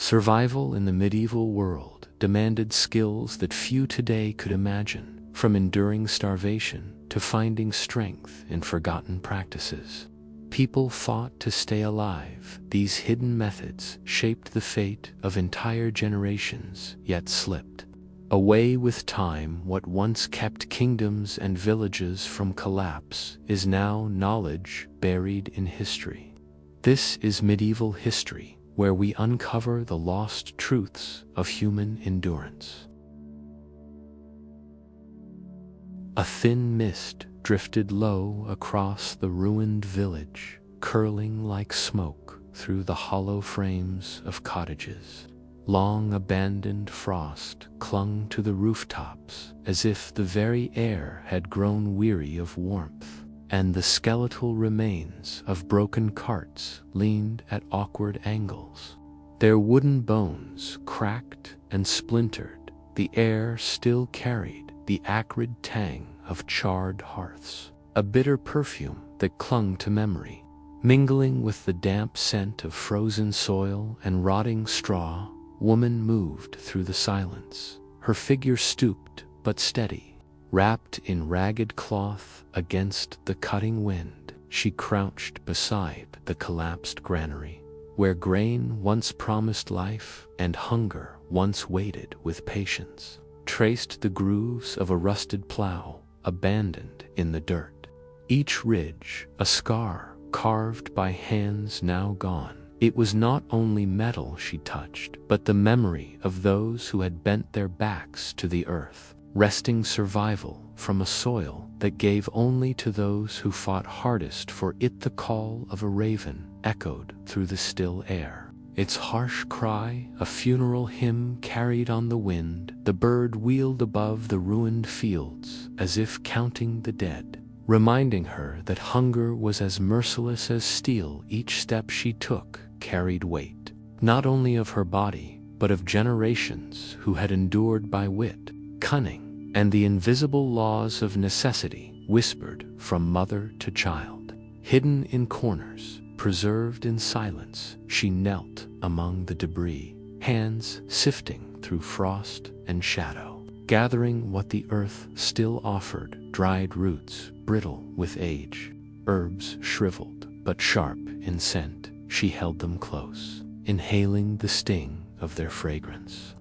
Survival in the medieval world demanded skills that few today could imagine, from enduring starvation to finding strength in forgotten practices. People fought to stay alive. These hidden methods shaped the fate of entire generations, yet slipped away with time. What once kept kingdoms and villages from collapse is now knowledge buried in history. This is medieval history, where we uncover the lost truths of human endurance. A thin mist drifted low across the ruined village, curling like smoke through the hollow frames of cottages. Long-abandoned frost clung to the rooftops as if the very air had grown weary of warmth, and the skeletal remains of broken carts leaned at awkward angles. Their wooden bones cracked and splintered. The air still carried the acrid tang of charred hearths, a bitter perfume that clung to memory. Mingling with the damp scent of frozen soil and rotting straw, woman moved through the silence. Her figure stooped but steady. Wrapped in ragged cloth against the cutting wind, she crouched beside the collapsed granary, where grain once promised life and hunger once waited with patience. Traced the grooves of a rusted plow, abandoned in the dirt. Each ridge a scar carved by hands now gone. It was not only metal she touched, but the memory of those who had bent their backs to the earth, wresting survival from a soil that gave only to those who fought hardest for it. The call of a raven echoed through the still air, its harsh cry a funeral hymn carried on the wind. The bird wheeled above the ruined fields as if counting the dead, reminding her that hunger was as merciless as steel. Each step she took carried weight, not only of her body, but of generations who had endured by wit, cunning, and the invisible laws of necessity, whispered from mother to child. Hidden in corners, preserved in silence, she knelt among the debris, hands sifting through frost and shadow, gathering what the earth still offered: dried roots, brittle with age, herbs shriveled but sharp in scent. She held them close, inhaling the sting of their fragrance.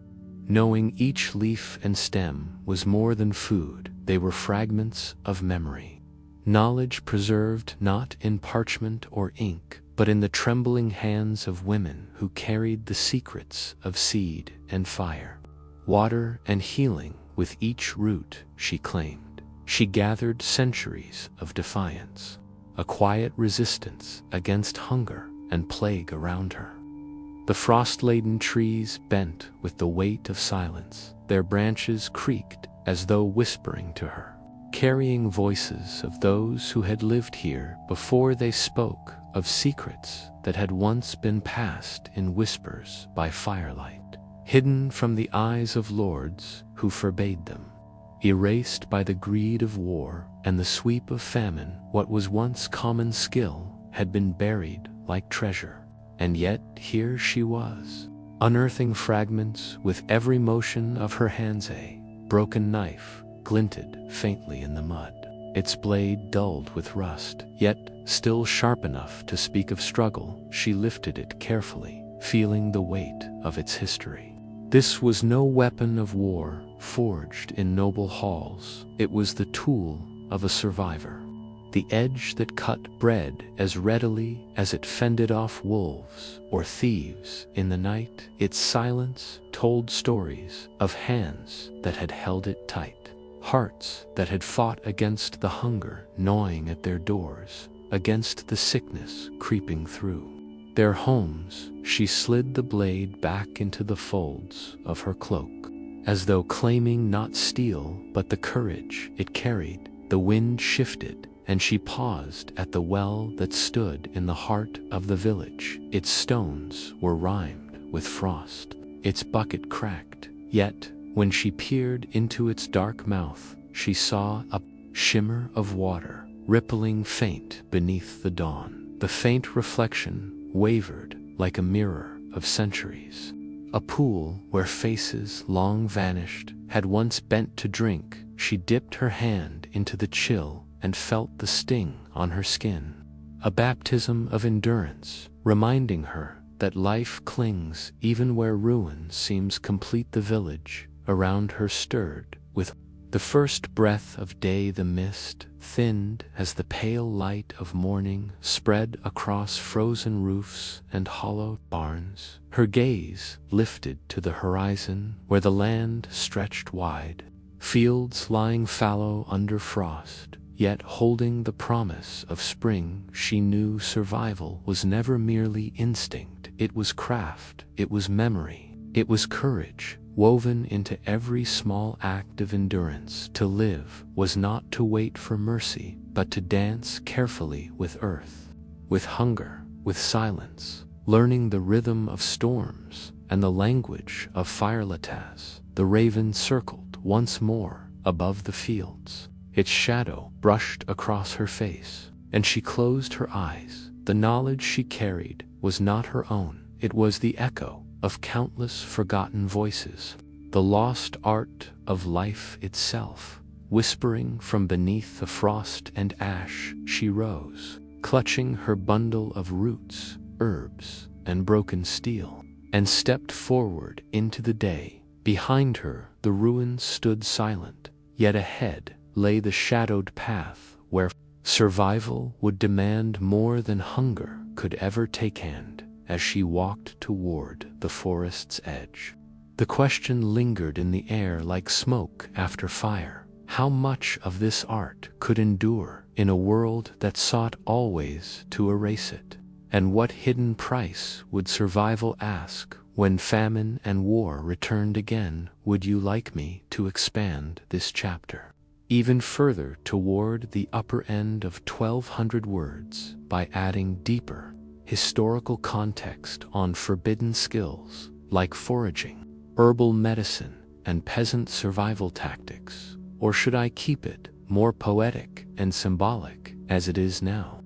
Knowing each leaf and stem was more than food, they were fragments of memory. Knowledge preserved not in parchment or ink, but in the trembling hands of women who carried the secrets of seed and fire. Water and healing with each root she claimed. She gathered centuries of defiance, a quiet resistance against hunger and plague around her. The frost-laden trees bent with the weight of silence. Their branches creaked as though whispering to her, carrying voices of those who had lived here before. They spoke of secrets that had once been passed in whispers by firelight, hidden from the eyes of lords who forbade them. Erased by the greed of war and the sweep of famine, what was once common skill had been buried like treasure. And yet here she was, unearthing fragments with every motion of her hands. A broken knife glinted faintly in the mud, its blade dulled with rust, yet still sharp enough to speak of struggle. She lifted it carefully, feeling the weight of its history. This was no weapon of war forged in noble halls. It was the tool of a survivor. The edge that cut bread as readily as it fended off wolves or thieves in the night. Its silence told stories of hands that had held it tight, hearts that had fought against the hunger gnawing at their doors, against the sickness creeping through their homes. She slid the blade back into the folds of her cloak, as though claiming not steel but the courage it carried. The wind shifted, and she paused at the well that stood in the heart of the village. Its stones were rimed with frost, its bucket cracked, yet when she peered into its dark mouth, she saw a shimmer of water, rippling faint beneath the dawn. The faint reflection wavered like a mirror of centuries. A pool where faces long vanished had once bent to drink. She dipped her hand into the chill and felt the sting on her skin. A baptism of endurance, reminding her that life clings even where ruin seems complete. The village around her stirred with the first breath of day. The mist thinned as the pale light of morning spread across frozen roofs and hollow barns. Her gaze lifted to the horizon where the land stretched wide, fields lying fallow under frost, yet holding the promise of spring. She knew survival was never merely instinct, it was craft, it was memory, it was courage, woven into every small act of endurance. To live was not to wait for mercy, but to dance carefully with earth, with hunger, with silence, learning the rhythm of storms and the language of firelights. The raven circled once more above the fields. Its shadow brushed across her face, and she closed her eyes. The knowledge she carried was not her own, it was the echo of countless forgotten voices, the lost art of life itself. Whispering from beneath the frost and ash, she rose, clutching her bundle of roots, herbs, and broken steel, and stepped forward into the day. Behind her, the ruins stood silent, yet ahead lay the shadowed path where survival would demand more than hunger could ever take hand. As she walked toward the forest's edge, the question lingered in the air like smoke after fire. How much of this art could endure in a world that sought always to erase it? And what hidden price would survival ask when famine and war returned again? Would you like me to expand this chapter even further toward the upper end of 1,200 words by adding deeper historical context on forbidden skills like foraging, herbal medicine, and peasant survival tactics? Or should I keep it more poetic and symbolic as it is now?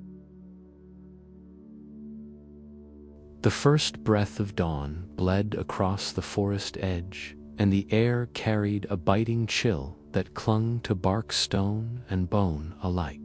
The first breath of dawn bled across the forest edge, and the air carried a biting chill that clung to bark, stone, and bone alike.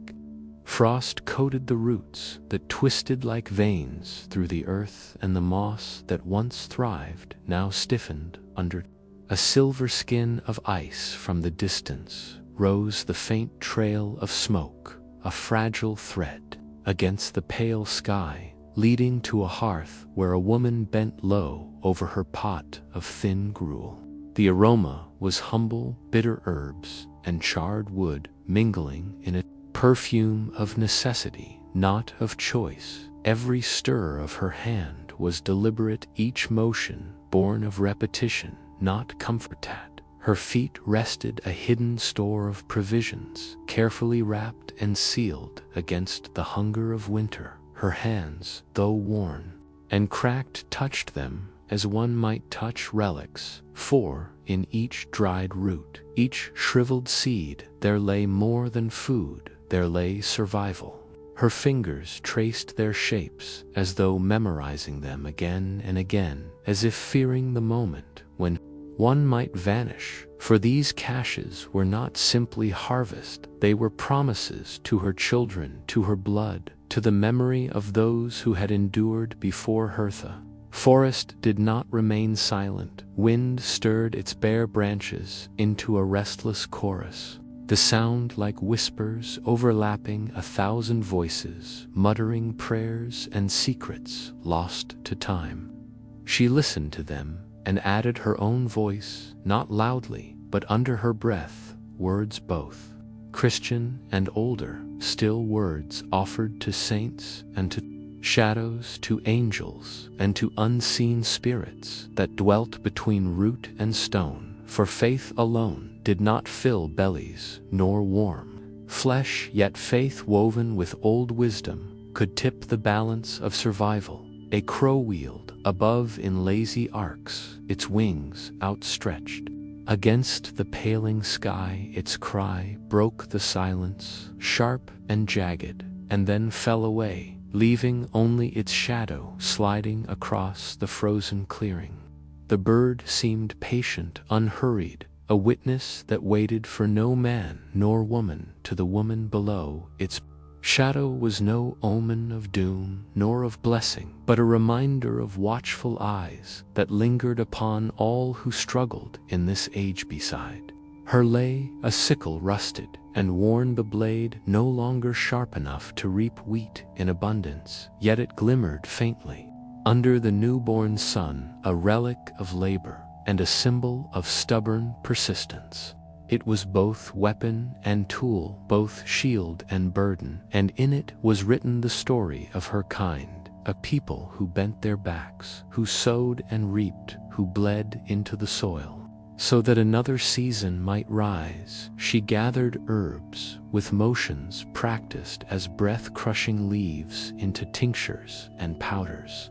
Frost coated the roots that twisted like veins through the earth, and the moss that once thrived now stiffened under. A silver skin of ice from the distance rose the faint trail of smoke, a fragile thread against the pale sky, leading to a hearth where a woman bent low over her pot of thin gruel. The aroma was humble, bitter herbs and charred wood mingling in a perfume of necessity, not of choice. Every stir of her hand was deliberate, each motion born of repetition, not comfort. At her feet rested a hidden store of provisions, carefully wrapped and sealed against the hunger of winter. Her hands, though worn and cracked, touched them as one might touch relics, for in each dried root, each shriveled seed, there lay more than food, there lay survival. Her fingers traced their shapes as though memorizing them again and again, as if fearing the moment when one might vanish. For these caches were not simply harvest, they were promises to her children, to her blood, to the memory of those who had endured before her. The forest did not remain silent. Wind stirred its bare branches into a restless chorus, the sound like whispers overlapping 1,000 voices, muttering prayers and secrets lost to time. She listened to them and added her own voice, not loudly, but under her breath, words both Christian and older, still words offered to saints and to shadows, to angels and to unseen spirits that dwelt between root and stone. For faith alone did not fill bellies nor warm flesh, yet faith woven with old wisdom could tip the balance of survival. A crow wheeled above in lazy arcs, its wings outstretched against the paling sky. Its cry broke the silence, sharp and jagged, and then fell away, leaving only its shadow sliding across the frozen clearing. The bird seemed patient, unhurried, a witness that waited for no man nor woman. To the woman below, its shadow was no omen of doom nor of blessing, but a reminder of watchful eyes that lingered upon all who struggled in this age beside. Her lay a sickle rusted and worn, the blade no longer sharp enough to reap wheat in abundance, yet it glimmered faintly under the newborn sun, a relic of labor and a symbol of stubborn persistence. It was both weapon and tool, both shield and burden, and in it was written the story of her kind, a people who bent their backs, who sowed and reaped, who bled into the soil, so that another season might rise. She gathered herbs with motions practiced as breath-crushing leaves into tinctures and powders.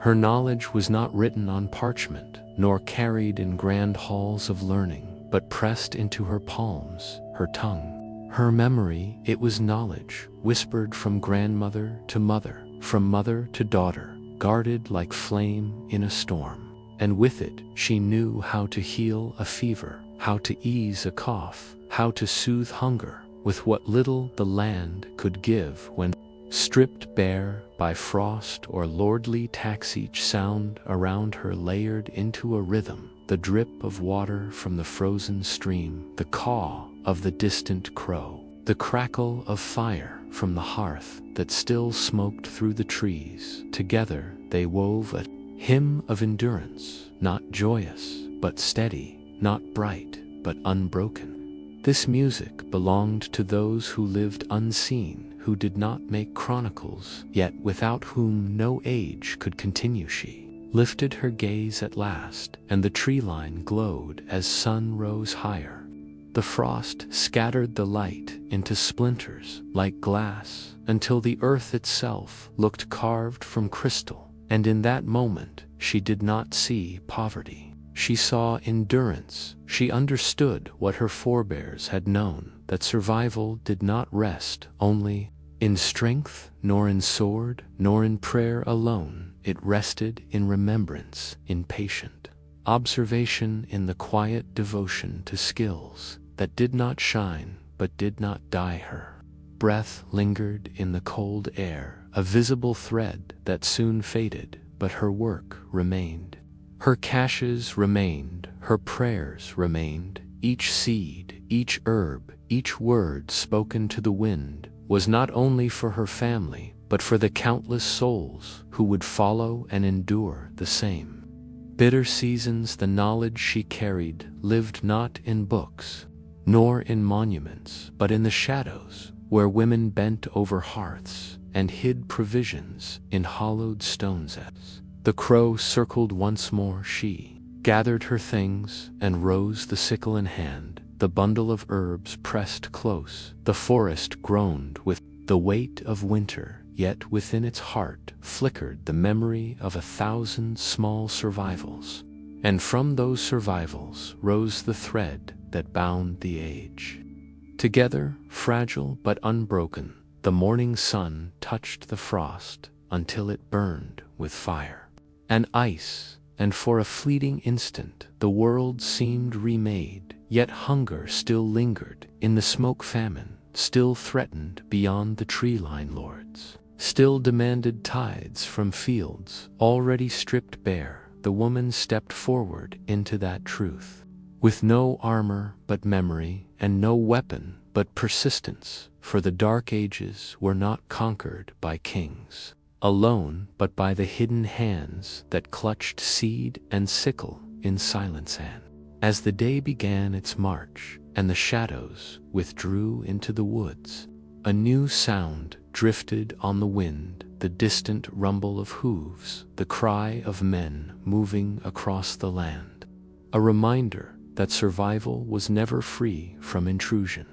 Her knowledge was not written on parchment, nor carried in grand halls of learning, but pressed into her palms, her tongue, her memory. It was knowledge, whispered from grandmother to mother, from mother to daughter, guarded like flame in a storm. And with it, she knew how to heal a fever, how to ease a cough, how to soothe hunger, with what little the land could give when stripped bare by frost or lordly tax. Each sound around her layered into a rhythm, the drip of water from the frozen stream, the caw of the distant crow, the crackle of fire from the hearth that still smoked through the trees. Together they wove a hymn of endurance, not joyous but steady, not bright but unbroken. This music belonged to those who lived unseen, who did not make chronicles, yet without whom no age could continue. She lifted her gaze at last, and the tree line glowed as sun rose higher. The frost scattered the light into splinters like glass, until the earth itself looked carved from crystal. And in that moment, she did not see poverty. She saw endurance. She understood what her forebears had known, that survival did not rest only in strength, nor in sword, nor in prayer alone. It rested in remembrance, in patient observation, in the quiet devotion to skills that did not shine but did not dye her. Breath lingered in the cold air, a visible thread that soon faded, but her work remained. Her caches remained, her prayers remained. Each seed, each herb, each word spoken to the wind was not only for her family, but for the countless souls who would follow and endure the same bitter seasons. The knowledge she carried lived not in books, nor in monuments, but in the shadows, where women bent over hearths and hid provisions in hollowed stones. As the crow circled once more, she gathered her things and rose, the sickle in hand, the bundle of herbs pressed close. The forest groaned with the weight of winter, yet within its heart flickered the memory of 1,000 small survivals. And from those survivals rose the thread that bound the age. Together, fragile but unbroken, the morning sun touched the frost until it burned with fire and ice, and for a fleeting instant the world seemed remade. Yet hunger still lingered in the smoke, famine still threatened beyond the tree-line, lords still demanded tithes from fields already stripped bare. The woman stepped forward into that truth, with no armor but memory, and no weapon but persistence, for the dark ages were not conquered by kings alone, but by the hidden hands that clutched seed and sickle in silence. And as the day began its march, and the shadows withdrew into the woods, a new sound drifted on the wind, the distant rumble of hooves, the cry of men moving across the land, a reminder that survival was never free from intrusion.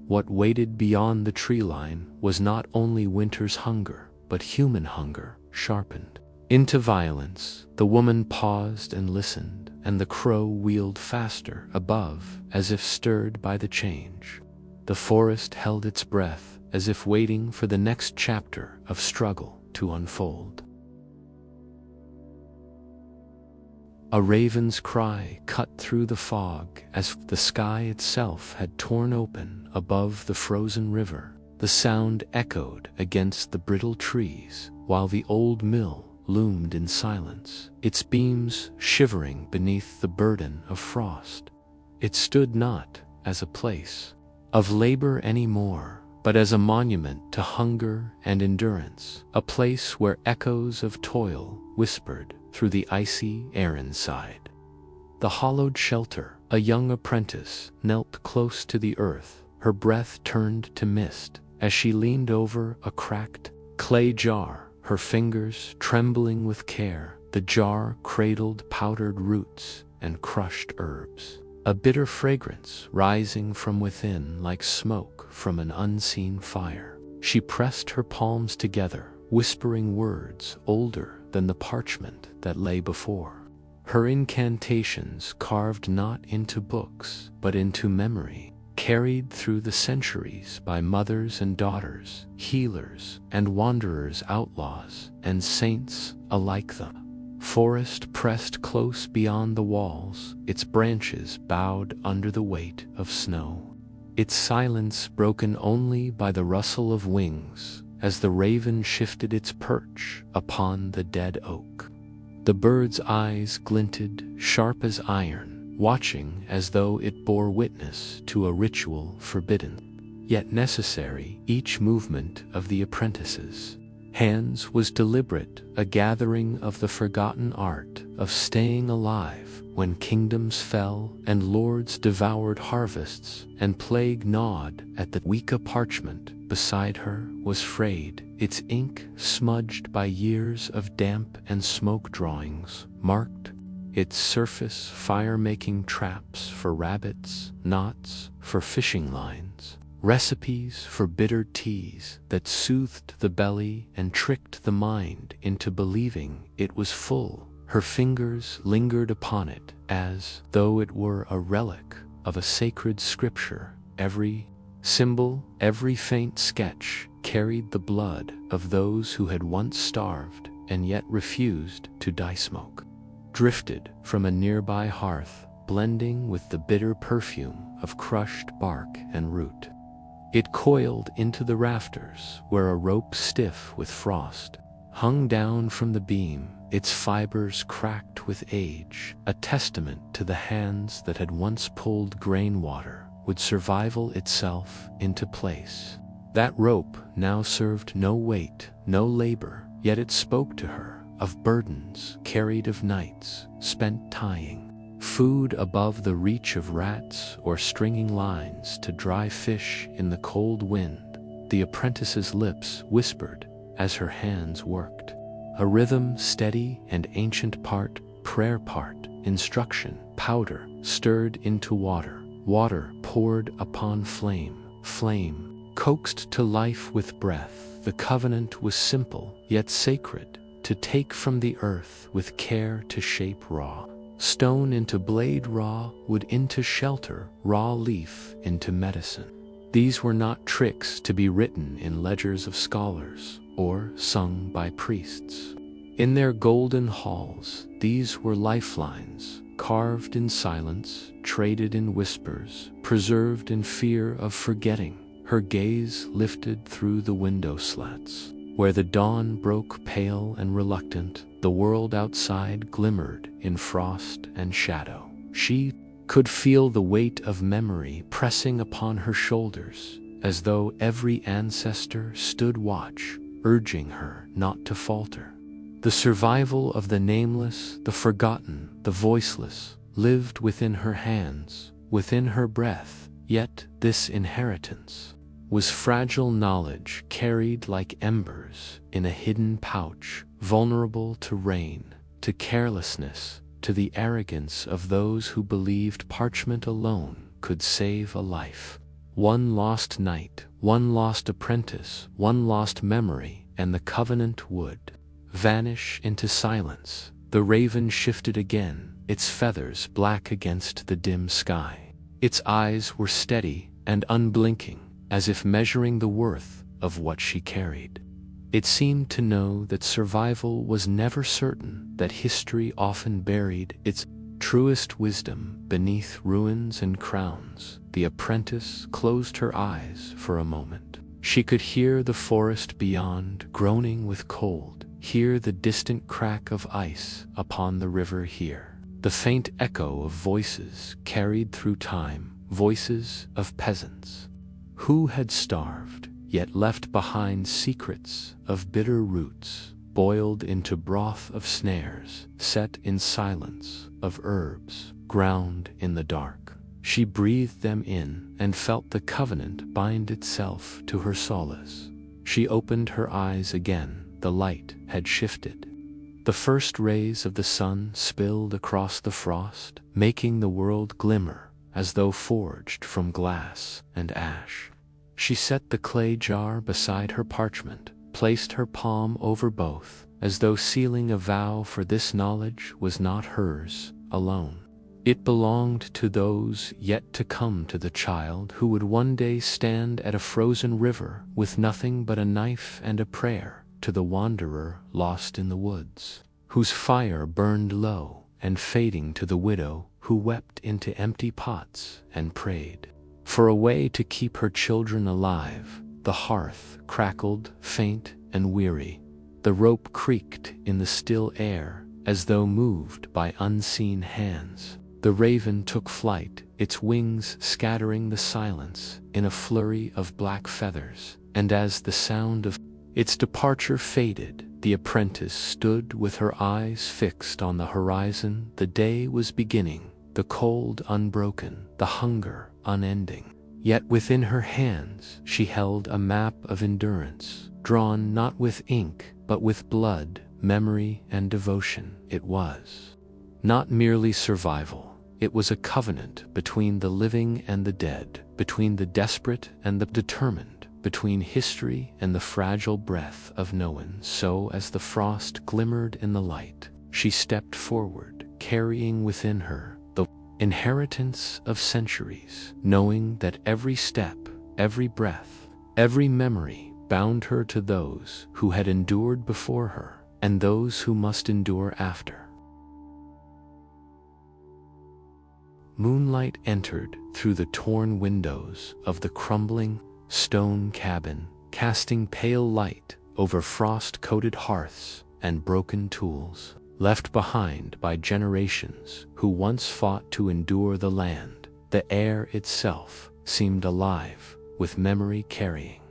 What waited beyond the tree line was not only winter's hunger, but human hunger sharpened into violence. The woman paused and listened, and the crow wheeled faster above, as if stirred by the change. The forest held its breath, as if waiting for the next chapter of struggle to unfold. A raven's cry cut through the fog as if the sky itself had torn open above the frozen river. The sound echoed against the brittle trees while the old mill loomed in silence, its beams shivering beneath the burden of frost. It stood not as a place of labor anymore, but as a monument to hunger and endurance, a place where echoes of toil whispered through the icy air inside. The hollowed shelter, a young apprentice knelt close to the earth, her breath turned to mist as she leaned over a cracked clay jar, her fingers trembling with care. The jar cradled powdered roots and crushed herbs, a bitter fragrance rising from within like smoke from an unseen fire. She pressed her palms together, whispering words older than the parchment that lay before. Her incantations carved not into books, but into memory, carried through the centuries by mothers and daughters, healers and wanderers, outlaws and saints alike. The forest pressed close beyond the walls, its branches bowed under the weight of snow, its silence broken only by the rustle of wings as the raven shifted its perch upon the dead oak. The bird's eyes glinted, sharp as iron, watching as though it bore witness to a ritual forbidden, yet necessary. Each movement of the apprentice's hands was deliberate, a gathering of the forgotten art of staying alive when kingdoms fell and lords devoured harvests and plague gnawed at the weaker parchment beside her was frayed, its ink smudged by years of damp and smoke. Drawings marked its surface, fire-making traps for rabbits, knots for fishing lines, recipes for bitter teas that soothed the belly and tricked the mind into believing it was full. Her fingers lingered upon it as though it were a relic of a sacred scripture. Every symbol, every faint sketch carried the blood of those who had once starved and yet refused to die. Smoke drifted from a nearby hearth, blending with the bitter perfume of crushed bark and root. It coiled into the rafters where a rope stiff with frost hung down from the beam, its fibers cracked with age, a testament to the hands that had once pulled grain water would survival itself into place. That rope now served no weight, no labor, yet it spoke to her of burdens carried, of nights spent tying food above the reach of rats or stringing lines to dry fish in the cold wind. The apprentice's lips whispered as her hands worked, a rhythm steady and ancient, part prayer, part instruction. Powder stirred into water, water poured upon flame, flame coaxed to life with breath. The covenant was simple yet sacred, to take from the earth with care, to shape raw stone into blade, raw wood into shelter, raw leaf into medicine. These were not tricks to be written in ledgers of scholars or sung by priests in their golden halls. These were lifelines, carved in silence, traded in whispers, preserved in fear of forgetting. Her gaze lifted through the window slats, where the dawn broke pale and reluctant. The world outside glimmered in frost and shadow. She could feel the weight of memory pressing upon her shoulders, as though every ancestor stood watch, urging her not to falter. The survival of the nameless, the forgotten, the voiceless, lived within her hands, within her breath. Yet this inheritance was fragile knowledge carried like embers in a hidden pouch, vulnerable to rain, to carelessness, to the arrogance of those who believed parchment alone could save a life. One lost night, one lost apprentice, one lost memory, and the covenant would vanish into silence. The raven shifted again, its feathers black against the dim sky. Its eyes were steady and unblinking, as if measuring the worth of what she carried. It seemed to know that survival was never certain, that history often buried its truest wisdom beneath ruins and crowns. The apprentice closed her eyes for a moment. She could hear the forest beyond groaning with cold, hear the distant crack of ice upon the river, hear the faint echo of voices carried through time, voices of peasants who had starved, yet left behind secrets of bitter roots, boiled into broth of snares, set in silence of herbs, ground in the dark. She breathed them in and felt the covenant bind itself to her solace. She opened her eyes again. The light had shifted. The first rays of the sun spilled across the frost, making the world glimmer as though forged from glass and ash. She set the clay jar beside her parchment, placed her palm over both, as though sealing a vow, for this knowledge was not hers alone. It belonged to those yet to come, to the child who would one day stand at a frozen river with nothing but a knife and a prayer, to the wanderer lost in the woods, whose fire burned low and fading, to the widow who wept into empty pots and prayed for a way to keep her children alive. The hearth crackled, faint and weary. The rope creaked in the still air as though moved by unseen hands. The raven took flight, its wings scattering the silence in a flurry of black feathers, and as the sound of its departure faded, the apprentice stood with her eyes fixed on the horizon. The day was beginning, the cold unbroken, the hunger unending. Yet within her hands she held a map of endurance, drawn not with ink, but with blood, memory, and devotion. It was not merely survival. It was a covenant between the living and the dead, between the desperate and the determined, between history and the fragile breath of no one. So as the frost glimmered in the light, she stepped forward, carrying within her the inheritance of centuries, knowing that every step, every breath, every memory bound her to those who had endured before her and those who must endure after. Moonlight entered through the torn windows of the crumbling stone cabin, casting pale light over frost-coated hearths and broken tools, left behind by generations who once fought to endure the land. The air itself seemed alive with memory carrying.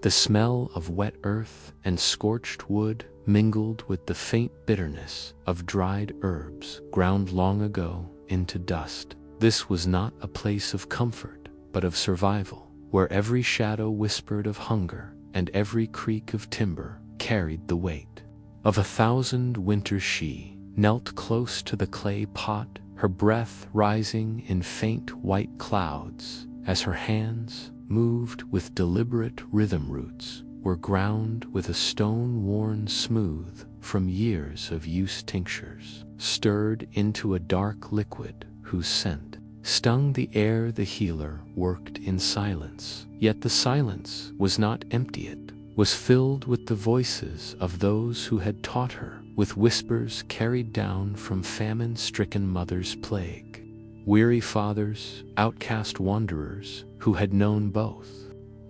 The smell of wet earth and scorched wood mingled with the faint bitterness of dried herbs ground long ago into dust. This was not a place of comfort, but of survival, where every shadow whispered of hunger and every creak of timber carried the weight of 1,000 winters. She knelt close to the clay pot, her breath rising in faint white clouds as her hands moved with deliberate rhythm. Roots were ground with a stone worn smooth from years of use. Tinctures stirred into a dark liquid whose scent stung the air. The healer worked in silence, yet the silence was not empty. It was filled with the voices of those who had taught her, with whispers carried down from famine-stricken mothers, plague weary fathers, outcast wanderers who had known both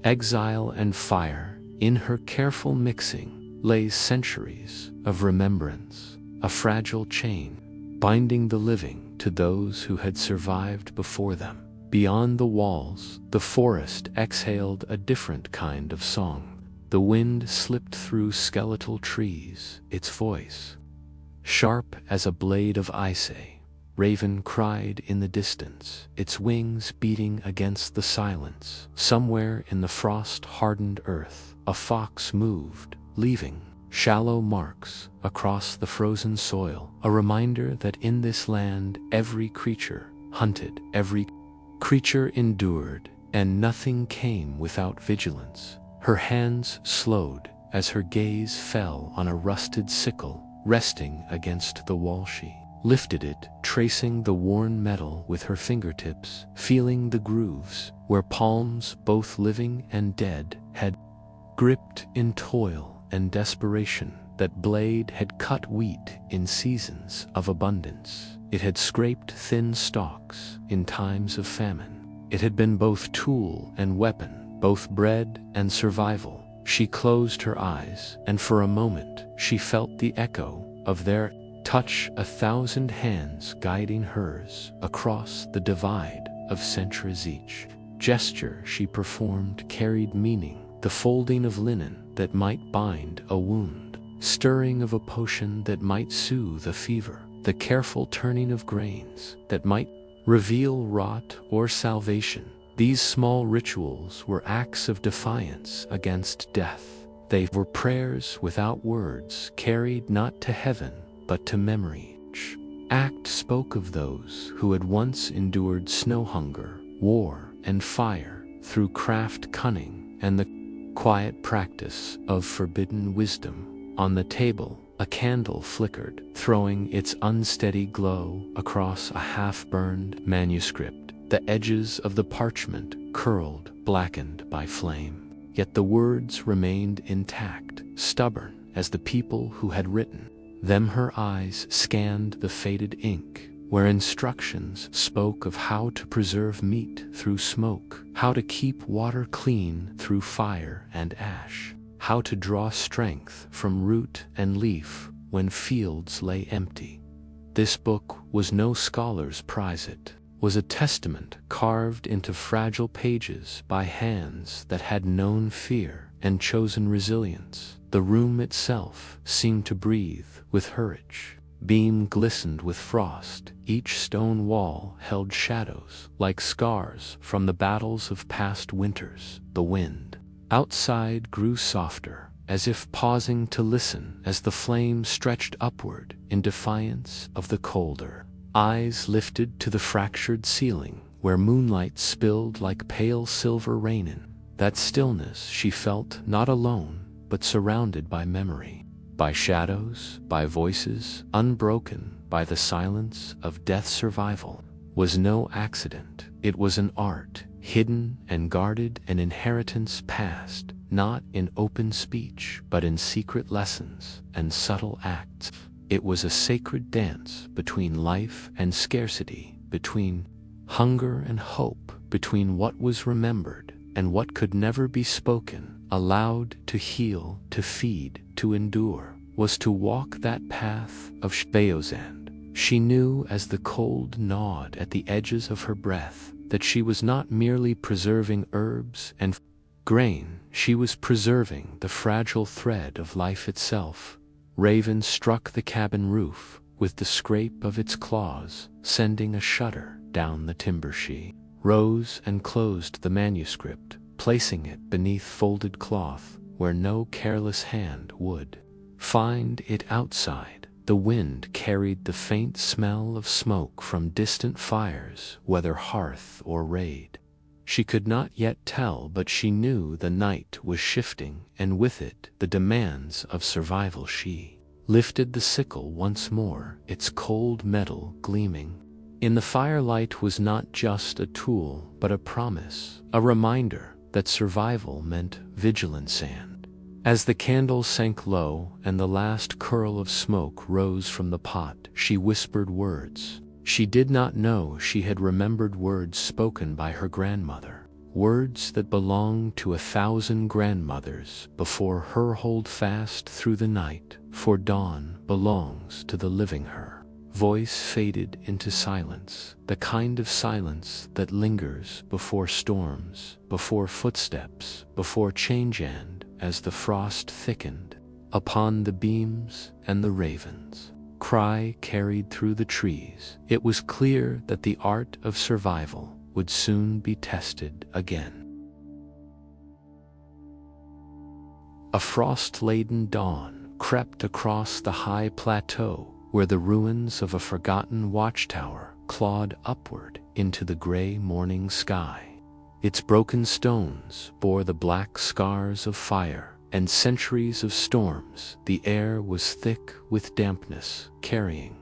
exile and fire. In her careful mixing lay centuries of remembrance, a fragile chain binding the living to those who had survived before them. Beyond the walls, the forest exhaled a different kind of song. The wind slipped through skeletal trees, its voice sharp as a blade of ice. A raven cried in the distance, its wings beating against the silence. Somewhere in the frost-hardened earth, a fox moved, leaving shallow marks across the frozen soil, a reminder that in this land every creature hunted, every creature endured, and nothing came without vigilance. Her hands slowed as her gaze fell on a rusted sickle resting against the wall. She lifted it, tracing the worn metal with her fingertips, feeling the grooves where palms, both living and dead, had gripped in toil and desperation. That blade had cut wheat in seasons of abundance. It had scraped thin stalks in times of famine. It had been both tool and weapon, both bread and survival. She closed her eyes, and for a moment she felt the echo of their touch, 1,000 hands guiding hers across the divide of centuries. Each gesture she performed carried meaning, the folding of linen that might bind a wound, stirring of a potion that might soothe a fever, the careful turning of grains that might reveal rot or salvation. These small rituals were acts of defiance against death. They were prayers without words, carried not to heaven, but to memory. Each act spoke of those who had once endured snow hunger, war, and fire through craft, cunning, and the quiet practice of forbidden wisdom. On the table, a candle flickered, throwing its unsteady glow across a half-burned manuscript. The edges of the parchment curled, blackened by flame. Yet the words remained intact, stubborn as the people who had written them. Her eyes scanned the faded ink, where instructions spoke of how to preserve meat through smoke, how to keep water clean through fire and ash, how to draw strength from root and leaf when fields lay empty. This book was no scholar's prize. It was a testament carved into fragile pages by hands that had known fear and chosen resilience. The room itself seemed to breathe with courage. Beam glistened with frost. Each stone wall held shadows like scars from the battles of past winters. The wind outside grew softer, as if pausing to listen as the flame stretched upward in defiance of the colder. Eyes lifted to the fractured ceiling, where moonlight spilled like pale silver rain. In that stillness she felt not alone, but surrounded by memory, by shadows, by voices, unbroken by the silence of death's. Survival was no accident. It was an art, hidden and guarded, an inheritance passed, not in open speech, but in secret lessons and subtle acts. It was a sacred dance between life and scarcity, between hunger and hope, between what was remembered and what could never be spoken. Allowed to heal, to feed, to endure, was to walk that path of Shveozand. She knew as the cold gnawed at the edges of her breath that she was not merely preserving herbs and grain, she was preserving the fragile thread of life itself. Raven struck the cabin roof with the scrape of its claws, sending a shudder down the timber. She rose and closed the manuscript, placing it beneath folded cloth where no careless hand would find it. Outside, the wind carried the faint smell of smoke from distant fires, whether hearth or raid. She could not yet tell, but she knew the night was shifting, and with it the demands of survival. She lifted the sickle once more, its cold metal gleaming in the firelight. Was not just a tool, but a promise, a reminder that survival meant vigilance. And as the candle sank low and the last curl of smoke rose from the pot, she whispered words she did not know she had remembered, words spoken by her grandmother, words that belonged to 1,000 grandmothers before her. Hold fast through the night, for dawn belongs to the living. Her voice faded into silence, the kind of silence that lingers before storms, before footsteps, before change. And as the frost thickened upon the beams and the ravens' cry carried through the trees, it was clear that the art of survival would soon be tested again. A frost-laden dawn crept across the high plateau, where the ruins of a forgotten watchtower clawed upward into the gray morning sky. Its broken stones bore the black scars of fire and centuries of storms. The air was thick with dampness, carrying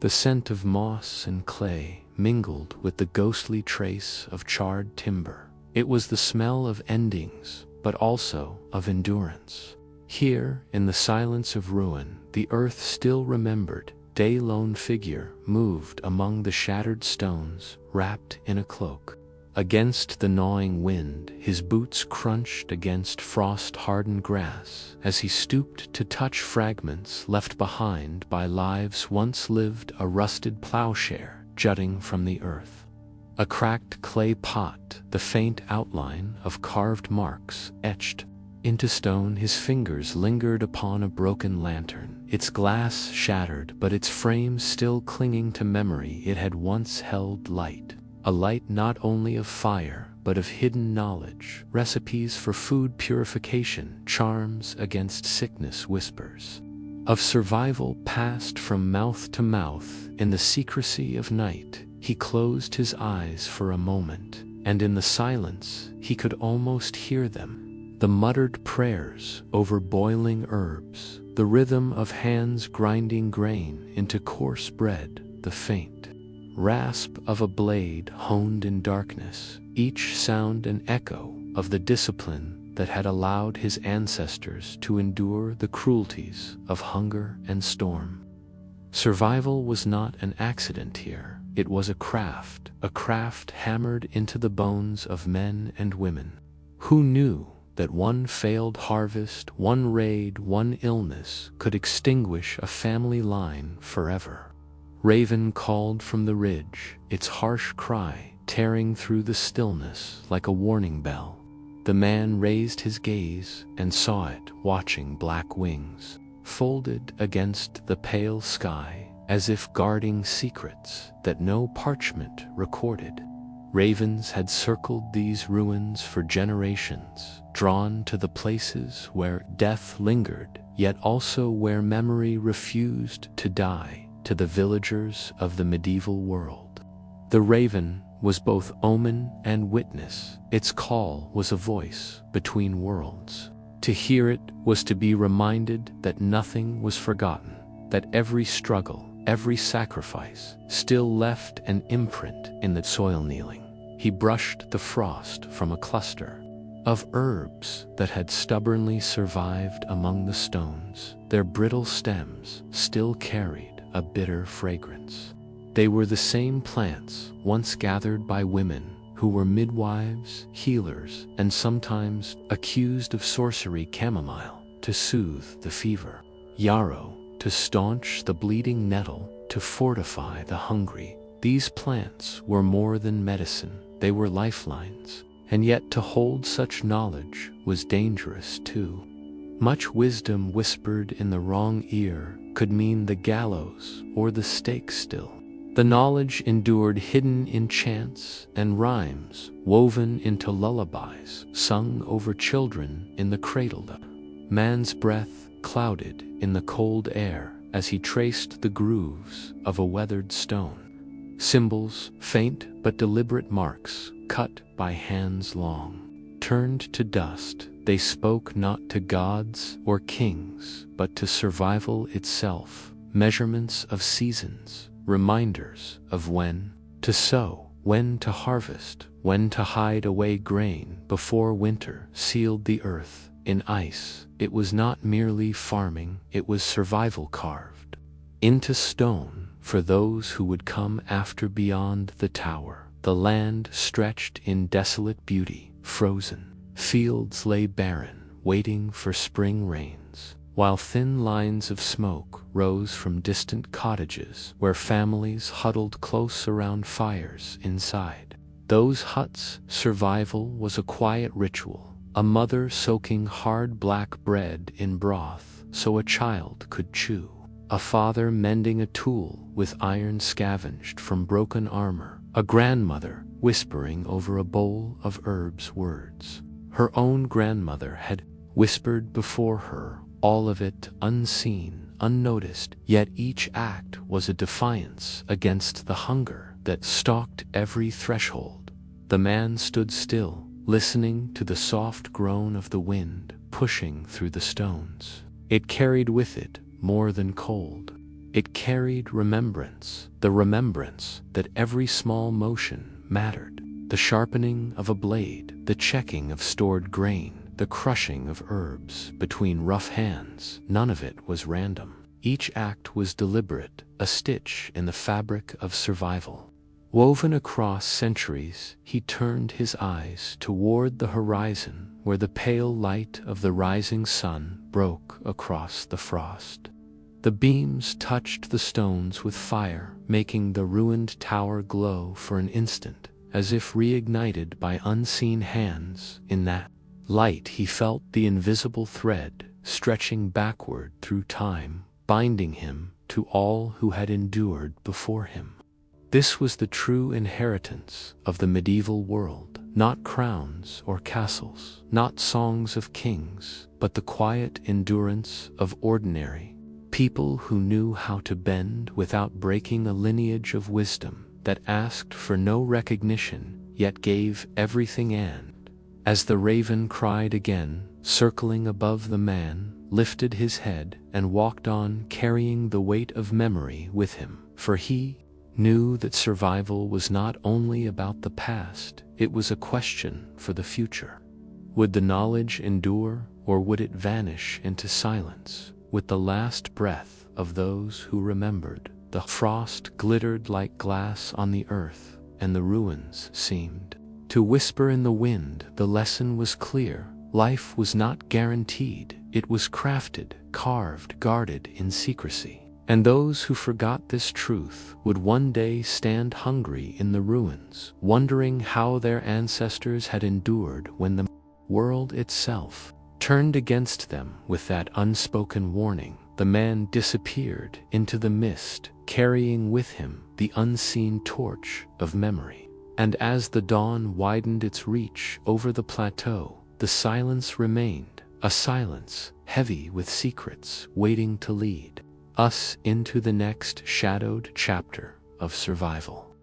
the scent of moss and clay, mingled with the ghostly trace of charred timber. It was the smell of endings, but also of endurance. Here, in the silence of ruin, the earth still remembered. A lone figure moved among the shattered stones, wrapped in a cloak. Against the gnawing wind, his boots crunched against frost-hardened grass as he stooped to touch fragments left behind by lives once lived, a rusted plowshare jutting from the earth. A cracked clay pot, the faint outline of carved marks etched into stone. His fingers lingered upon a broken lantern, its glass shattered but its frame still clinging to memory. It had once held light, a light not only of fire but of hidden knowledge, recipes for food purification, charms against sickness, whispers of survival passed from mouth to mouth in the secrecy of night. He closed his eyes for a moment, and in the silence he could almost hear them. The muttered prayers over boiling herbs, the rhythm of hands grinding grain into coarse bread, the faint rasp of a blade honed in darkness, each sound an echo of the discipline that had allowed his ancestors to endure the cruelties of hunger and storm. Survival was not an accident here. It was a craft hammered into the bones of men and women who knew that one failed harvest, one raid, one illness could extinguish a family line forever. Raven called from the ridge, its harsh cry tearing through the stillness like a warning bell. The man raised his gaze and saw it, watching black wings folded against the pale sky, as if guarding secrets that no parchment recorded. Ravens had circled these ruins for generations, drawn to the places where death lingered, yet also where memory refused to die, to the villagers of the medieval world. The raven was both omen and witness. Its call was a voice between worlds. To hear it was to be reminded that nothing was forgotten, that every struggle, every sacrifice still left an imprint in the soil. Kneeling, he brushed the frost from a cluster of herbs that had stubbornly survived among the stones. Their brittle stems still carried a bitter fragrance. They were the same plants once gathered by women who were midwives, healers, and sometimes accused of sorcery. Chamomile to soothe the fever, yarrow to staunch the bleeding, nettle to fortify the hungry. These plants were more than medicine, they were lifelines, and yet to hold such knowledge was dangerous too. Much wisdom whispered in the wrong ear could mean the gallows or the stake still. The knowledge endured hidden in chants and rhymes, woven into lullabies, sung over children in the cradle. Man's breath clouded in the cold air as he traced the grooves of a weathered stone. Symbols, faint but deliberate marks, cut by hands long, turned to dust. They spoke not to gods or kings, but to survival itself. Measurements of seasons, reminders of when to sow, when to harvest, when to hide away grain before winter sealed the earth in ice. It was not merely farming, it was survival carved into stone for those who would come after. Beyond the tower, the land stretched in desolate beauty, frozen. Fields lay barren, waiting for spring rains, while thin lines of smoke rose from distant cottages where families huddled close around fires inside those huts. Survival was a quiet ritual, a mother soaking hard black bread in broth so a child could chew, a father mending a tool with iron scavenged from broken armor, a grandmother whispering over a bowl of herbs words her own grandmother had whispered before her, all of it unseen, unnoticed, yet each act was a defiance against the hunger that stalked every threshold. The man stood still, listening to the soft groan of the wind pushing through the stones. It carried with it more than cold. It carried remembrance, the remembrance that every small motion mattered. The sharpening of a blade, the checking of stored grain, the crushing of herbs between rough hands. None of it was random. Each act was deliberate, a stitch in the fabric of survival. Woven across centuries, he turned his eyes toward the horizon where the pale light of the rising sun broke across the frost. The beams touched the stones with fire, making the ruined tower glow for an instant, as if reignited by unseen hands. In that light he felt the invisible thread stretching backward through time, binding him to all who had endured before him. This was the true inheritance of the medieval world, not crowns or castles, not songs of kings, but the quiet endurance of ordinary people who knew how to bend without breaking, a lineage of wisdom that asked for no recognition, yet gave everything. And as the raven cried again, circling above, the man lifted his head and walked on, carrying the weight of memory with him, for he knew that survival was not only about the past, it was a question for the future. Would the knowledge endure, or would it vanish into silence with the last breath of those who remembered? The frost glittered like glass on the earth, and the ruins seemed to whisper in the wind. The lesson was clear. Life was not guaranteed. It was crafted, carved, guarded in secrecy. And those who forgot this truth would one day stand hungry in the ruins, wondering how their ancestors had endured when the world itself turned against them. With that unspoken warning, the man disappeared into the mist, carrying with him the unseen torch of memory. And as the dawn widened its reach over the plateau, the silence remained, a silence heavy with secrets waiting to lead us into the next shadowed chapter of survival.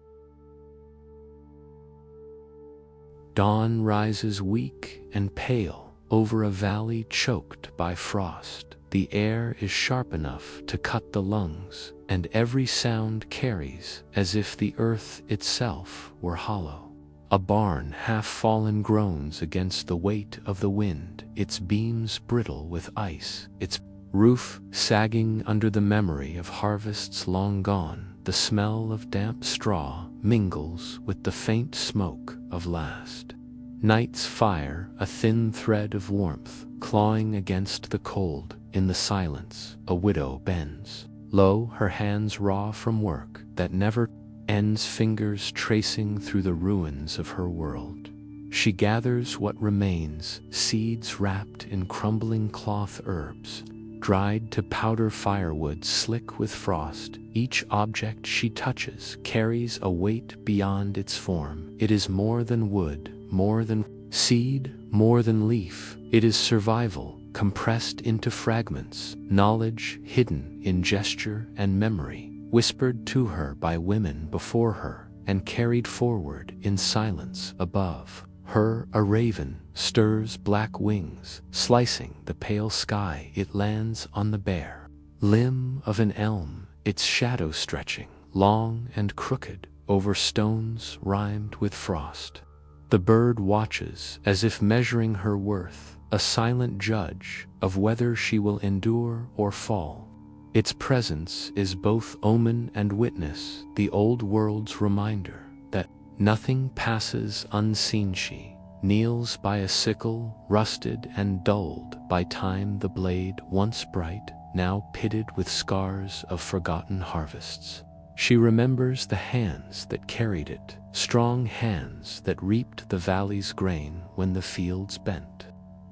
Dawn rises weak and pale over a valley choked by frost. The air is sharp enough to cut the lungs, and every sound carries as if the earth itself were hollow. A barn half-fallen groans against the weight of the wind, its beams brittle with ice, its roof sagging under the memory of harvests long gone. The smell of damp straw mingles with the faint smoke of last night's fire, a thin thread of warmth clawing against the cold. In the silence, a widow bends low, her hands raw from work that never ends, fingers tracing through the ruins of her world. She gathers what remains, seeds wrapped in crumbling cloth, herbs dried to powder, firewood slick with frost. Each object she touches carries a weight beyond its form. It is more than wood, more than seed, more than leaf. It is survival compressed into fragments, knowledge hidden in gesture and memory, whispered to her by women before her and carried forward in silence above her. A raven stirs black wings, slicing the pale sky. It lands on the bare limb of an elm, its shadow stretching long and crooked over stones rimed with frost. The bird watches as if measuring her worth, a silent judge of whether she will endure or fall. Its presence is both omen and witness, the old world's reminder that nothing passes unseen. She kneels by a sickle, rusted and dulled by time, the blade once bright, now pitted with scars of forgotten harvests. She remembers the hands that carried it, strong hands that reaped the valley's grain when the fields bent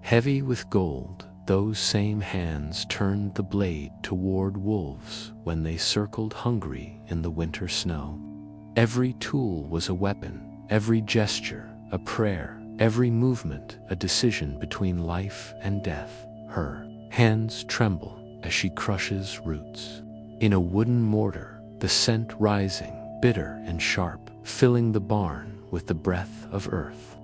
heavy with gold. Those same hands turned the blade toward wolves when they circled hungry in the winter snow. Every tool was a weapon, every gesture a prayer, every movement a decision between life and death. Her hands tremble as she crushes roots in a wooden mortar, the scent rising, bitter and sharp, filling the barn with the breath of earth.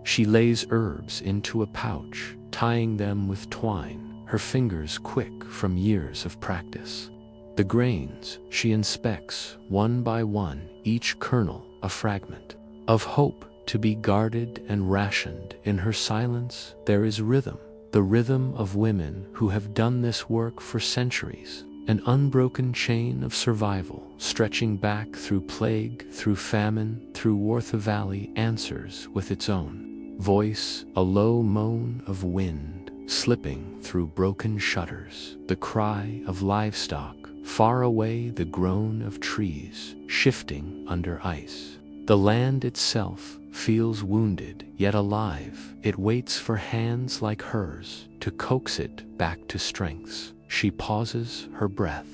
She lays herbs into a pouch, tying them with twine, her fingers quick from years of practice. The grains she inspects one by one, each kernel a fragment of hope to be guarded and rationed. In her silence there is rhythm, the rhythm of women who have done this work for centuries, an unbroken chain of survival, stretching back through plague, through famine, through Wartha Valley, answers with its own voice, a low moan of wind slipping through broken shutters, the cry of livestock, far away the groan of trees shifting under ice. The land itself feels wounded yet alive. It waits for hands like hers to coax it back to strengths. She pauses, her breath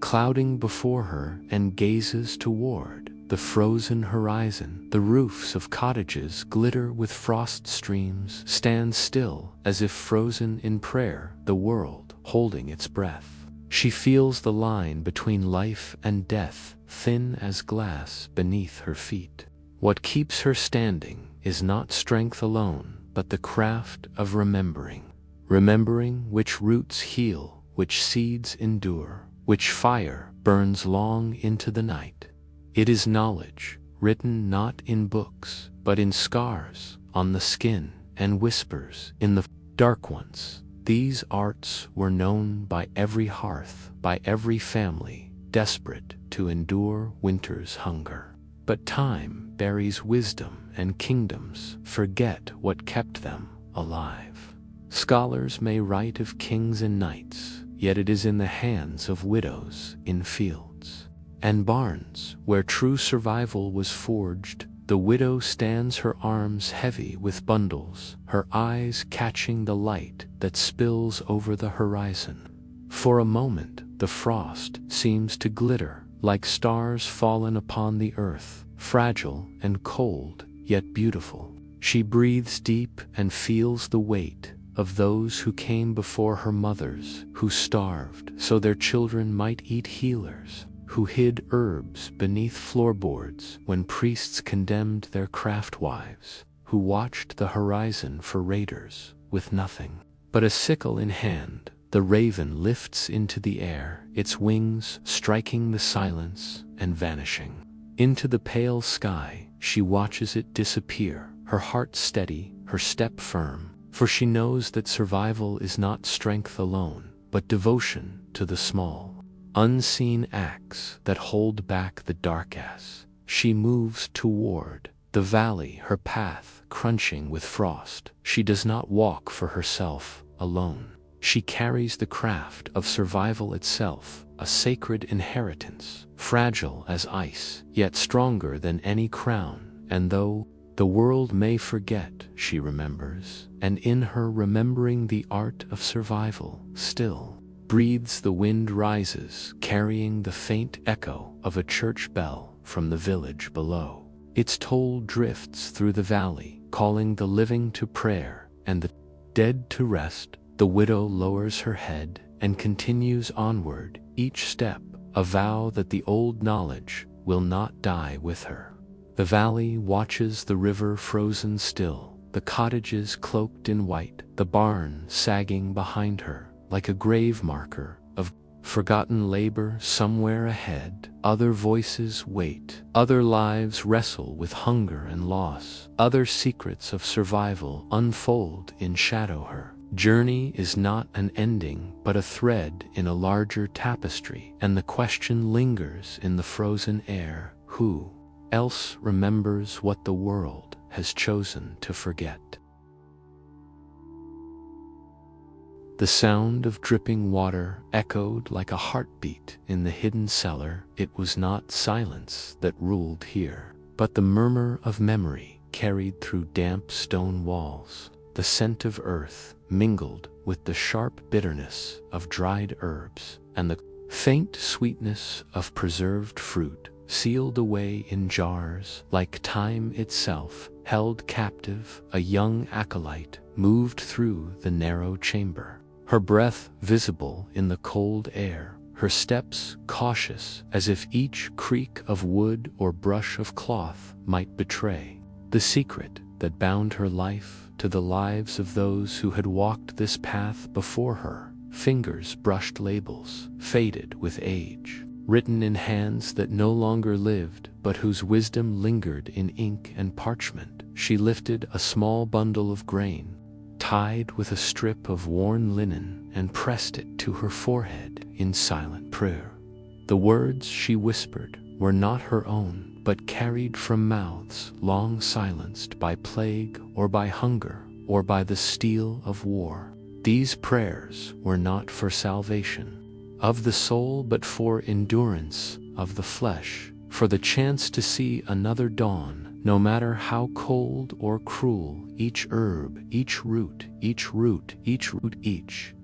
clouding before her, and gazes toward the frozen horizon. The roofs of cottages glitter with frost streams, stand still as if frozen in prayer, the world holding its breath. She feels the line between life and death, thin as glass beneath her feet. What keeps her standing is not strength alone, but the craft of remembering. Remembering which roots heal, which seeds endure, which fire burns long into the night. It is knowledge, written not in books, but in scars on the skin and whispers in the dark ones. These arts were known by every hearth, by every family, desperate to endure winter's hunger. But time buries wisdom, and kingdoms forget what kept them alive. Scholars may write of kings and knights, yet it is in the hands of widows in fields and barns where true survival was forged. The widow stands, her arms heavy with bundles, her eyes catching the light that spills over the horizon. For a moment, the frost seems to glitter like stars fallen upon the earth, fragile and cold, yet beautiful. She breathes deep and feels the weight of those who came before her, mothers who starved so their children might eat, healers who hid herbs beneath floorboards when priests condemned their craft wives, who watched the horizon for raiders with nothing but a sickle in hand. The raven lifts into the air, its wings striking the silence and vanishing into the pale sky. She watches it disappear, her heart steady, her step firm, for she knows that survival is not strength alone, but devotion to the small, unseen acts that hold back the dark. As she moves toward the valley, her path crunching with frost, she does not walk for herself alone. She carries the craft of survival itself, a sacred inheritance, fragile as ice, yet stronger than any crown. And though the world may forget, she remembers, and in her remembering the art of survival still breathes. The wind rises, carrying the faint echo of a church bell from the village below. Its toll drifts through the valley, calling the living to prayer and the dead to rest. The widow lowers her head and continues onward, each step a vow that the old knowledge will not die with her. The valley watches, the river frozen still, the cottages cloaked in white, the barn sagging behind her like a grave marker of forgotten labor. Somewhere ahead, other voices wait, other lives wrestle with hunger and loss, other secrets of survival unfold in shadow. Her journey is not an ending, but a thread in a larger tapestry, and the question lingers in the frozen air: who else remembers what the world has chosen to forget? The sound of dripping water echoed like a heartbeat in the hidden cellar. It was not silence that ruled here, but the murmur of memory carried through damp stone walls. The scent of earth mingled with the sharp bitterness of dried herbs, and the faint sweetness of preserved fruit, sealed away in jars like time itself. Held captive, a young acolyte moved through the narrow chamber, her breath visible in the cold air, her steps cautious as if each creak of wood or brush of cloth might betray the secret that bound her life to the lives of those who had walked this path before her. Fingers brushed labels, faded with age, written in hands that no longer lived, but whose wisdom lingered in ink and parchment. She lifted a small bundle of grain, tied with a strip of worn linen, and pressed it to her forehead in silent prayer. The words she whispered were not her own, but carried from mouths long silenced by plague or by hunger or by the steel of war. These prayers were not for salvation of the soul, but for endurance of the flesh, for the chance to see another dawn, no matter how cold or cruel. Each herb, each root, each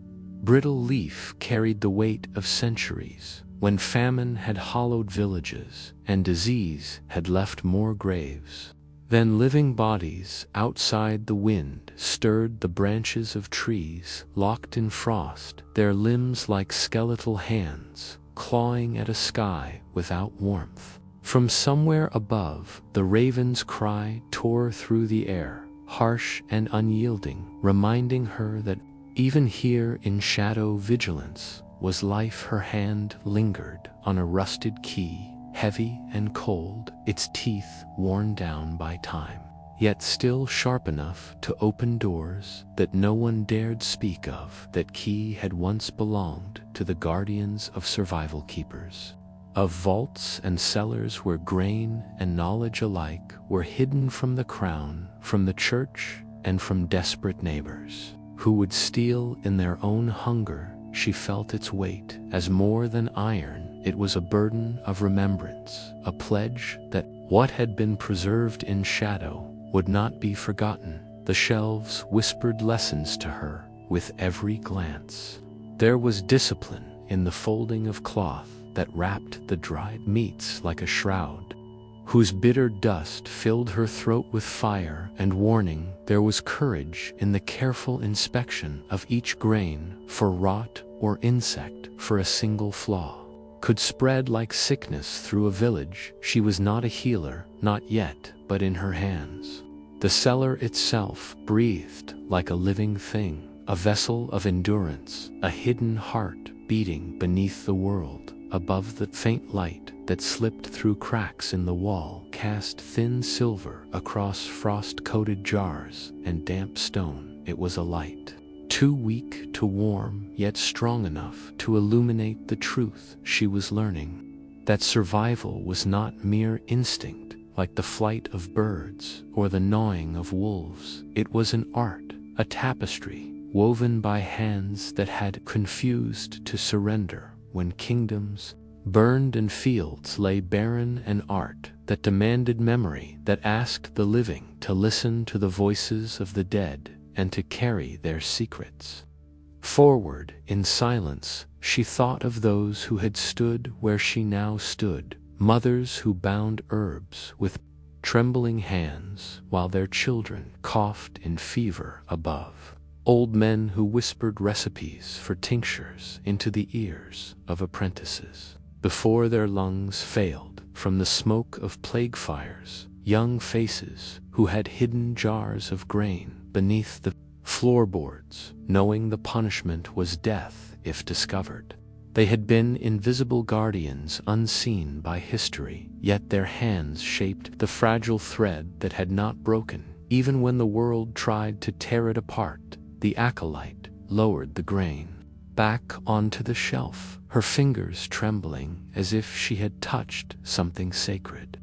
brittle leaf carried the weight of centuries, when famine had hollowed villages and disease had left more graves. Then living bodies outside the wind stirred the branches of trees locked in frost, their limbs like skeletal hands clawing at a sky without warmth. From somewhere above, the raven's cry tore through the air, harsh and unyielding, reminding her that even here in shadow vigilance was life. Her hand lingered on a rusted key, heavy and cold, its teeth worn down by time, yet still sharp enough to open doors that no one dared speak of. That key had once belonged to the guardians of survival keepers, of vaults and cellars where grain and knowledge alike were hidden from the crown, from the church, and from desperate neighbors who would steal in their own hunger. She felt its weight as more than iron. It was a burden of remembrance, a pledge that what had been preserved in shadow would not be forgotten. The shelves whispered lessons to her with every glance. There was discipline in the folding of cloth that wrapped the dried meats like a shroud, whose bitter dust filled her throat with fire and warning. There was courage in the careful inspection of each grain, for rot or insect, for a single flaw could spread like sickness through a village. She was not a healer, not yet, but in her hands the cellar itself breathed like a living thing, a vessel of endurance, a hidden heart beating beneath the world. Above, the faint light that slipped through cracks in the wall cast thin silver across frost-coated jars and damp stone. It was a light too weak to warm, yet strong enough to illuminate the truth she was learning, that survival was not mere instinct like the flight of birds or the gnawing of wolves. It was an art, a tapestry woven by hands that had confused to surrender when kingdoms burned and fields lay barren, an art that demanded memory, that asked the living to listen to the voices of the dead and to carry their secrets forward. In silence, she thought of those who had stood where she now stood, mothers who bound herbs with trembling hands while their children coughed in fever above, old men who whispered recipes for tinctures into the ears of apprentices before their lungs failed from the smoke of plague fires, young faces who had hidden jars of grain beneath the floorboards, knowing the punishment was death if discovered. They had been invisible guardians, unseen by history, yet their hands shaped the fragile thread that had not broken. Even when the world tried to tear it apart, the acolyte lowered the grain back onto the shelf, her fingers trembling as if she had touched something sacred.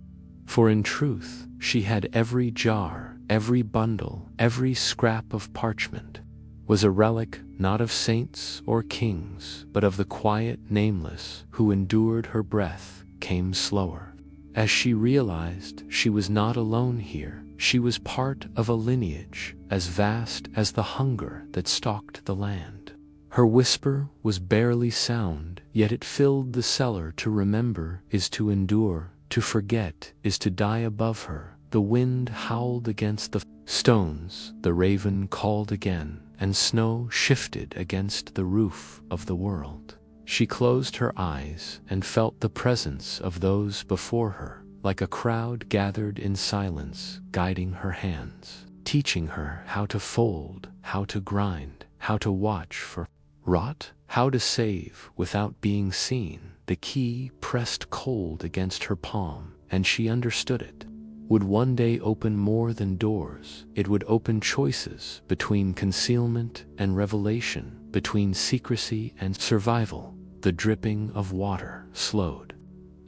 For in truth, she had every jar, every bundle, every scrap of parchment was a relic not of saints or kings, but of the quiet nameless who endured. Her breath came slower as she realized she was not alone here. She was part of a lineage as vast as the hunger that stalked the land. Her whisper was barely sound, yet it filled the cellar. To remember is to endure, to forget is to die. Above her, the wind howled against the stones, the raven called again, and snow shifted against the roof of the world. She closed her eyes and felt the presence of those before her, like a crowd gathered in silence, guiding her hands, teaching her how to fold, how to grind, how to watch for rot, how to save without being seen. The key pressed cold against her palm, and she understood it, would one day open more than doors. It would open choices between concealment and revelation, between secrecy and survival. The dripping of water slowed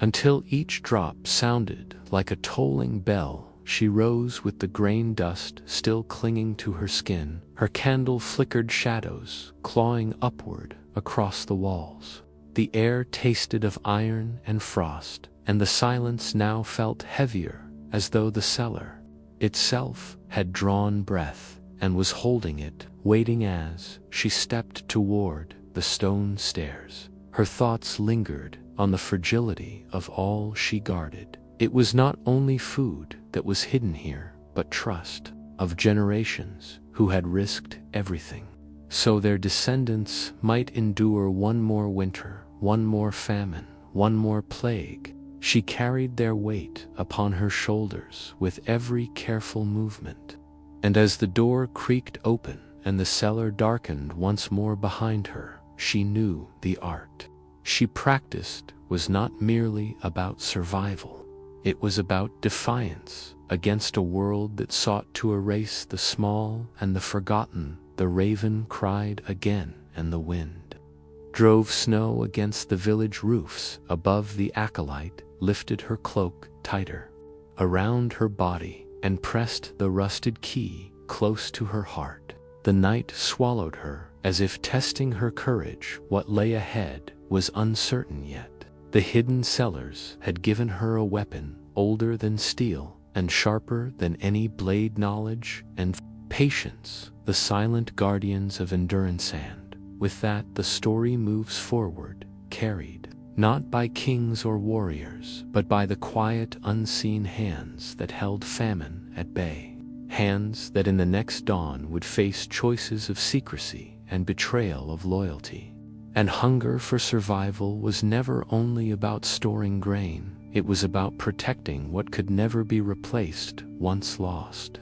until each drop sounded like a tolling bell. She rose with the grain dust still clinging to her skin. Her candle flickered shadows, clawing upward across the walls. The air tasted of iron and frost, and the silence now felt heavier, as though the cellar itself had drawn breath and was holding it, waiting. As she stepped toward the stone stairs, her thoughts lingered on the fragility of all she guarded. It was not only food that was hidden here, but trust of generations who had risked everything, so their descendants might endure one more winter, one more famine, one more plague. She carried their weight upon her shoulders with every careful movement. And as the door creaked open and the cellar darkened once more behind her, she knew the art she practiced was not merely about survival. It was about defiance against a world that sought to erase the small and the forgotten. The raven cried again, and the wind drove snow against the village roofs. Above, the acolyte lifted her cloak tighter around her body and pressed the rusted key close to her heart. The night swallowed her as if testing her courage. What lay ahead was uncertain yet. The hidden cellars had given her a weapon older than steel and sharper than any blade. Knowledge and patience, the silent guardians of endurance. And with that, the story moves forward, carried not by kings or warriors, but by the quiet, unseen hands that held famine at bay. Hands that in the next dawn would face choices of secrecy and betrayal of loyalty. And hunger for survival was never only about storing grain. It was about protecting what could never be replaced once lost.